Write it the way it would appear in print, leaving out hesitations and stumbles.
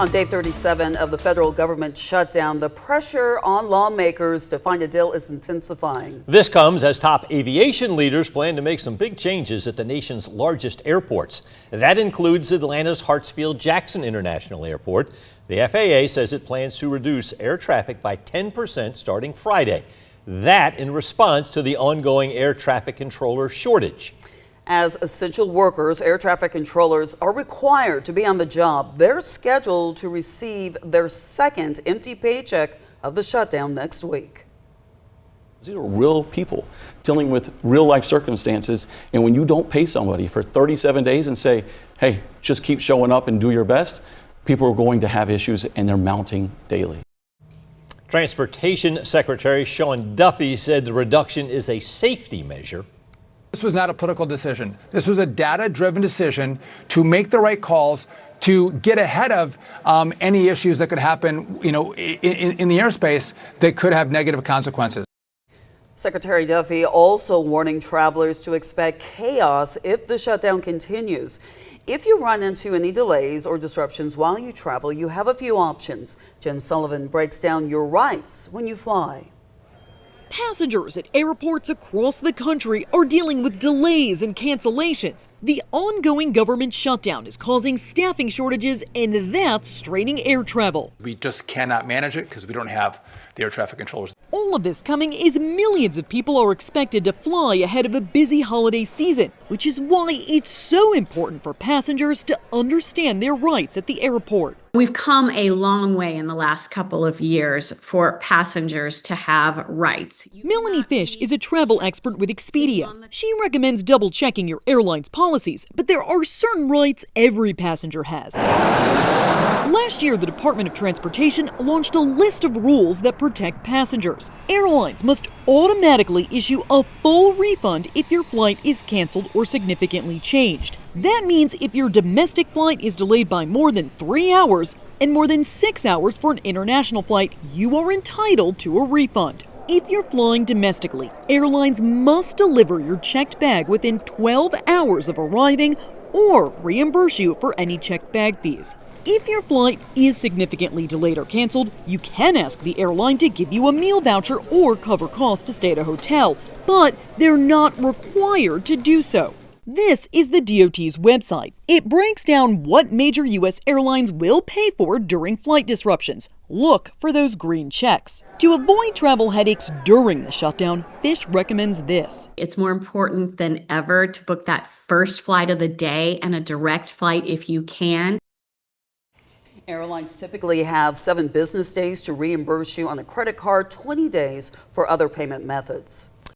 On day 37 of the federal government shutdown, the pressure on lawmakers to find a deal is intensifying. This comes as top aviation leaders plan to make some big changes at the nation's largest airports. That includes Atlanta's Hartsfield-Jackson International Airport. The FAA says it plans to reduce air traffic by 10% starting Friday. That in response to the ongoing air traffic controller shortage. As essential workers, air traffic controllers are required to be on the job. They're scheduled to receive their second empty paycheck of the shutdown next week. These are real people dealing with real life circumstances. And when you don't pay somebody for 37 days and say, hey, just keep showing up and do your best, people are going to have issues, and they're mounting daily. Transportation Secretary Sean Duffy said the reduction is a safety measure. This was not a political decision. This was a data-driven decision to make the right calls, to get ahead of any issues that could happen, in the airspace that could have negative consequences. Secretary Duffy also warning travelers to expect chaos if the shutdown continues. If you run into any delays or disruptions while you travel, you have a few options. Jen Sullivan breaks down your rights when you fly. Passengers at airports across the country are dealing with delays and cancellations. The ongoing government shutdown is causing staffing shortages, and that's straining air travel. We just cannot manage it because we don't have the air traffic controllers. All of this coming as millions of people are expected to fly ahead of a busy holiday season, which is why it's so important for passengers to understand their rights at the airport. We've come a long way in the last couple of years for passengers to have rights. Melanie Fish is a travel expert with Expedia. She recommends double checking your airline's policies, but there are certain rights every passenger has. Last year, the Department of Transportation launched a list of rules that protect passengers. Airlines must automatically issue a full refund if your flight is canceled or significantly changed. That means if your domestic flight is delayed by more than 3 hours and more than 6 hours for an international flight, you are entitled to a refund. If you're flying domestically, airlines must deliver your checked bag within 12 hours of arriving or reimburse you for any checked bag fees. If your flight is significantly delayed or canceled, you can ask the airline to give you a meal voucher or cover costs to stay at a hotel, but they're not required to do so. This is the DOT's website. It breaks down what major U.S. airlines will pay for during flight disruptions. Look for those green checks. To avoid travel headaches during the shutdown, Fish recommends this. It's more important than ever to book that first flight of the day and a direct flight if you can. Airlines typically have 7 business days to reimburse you on a credit card, 20 days for other payment methods.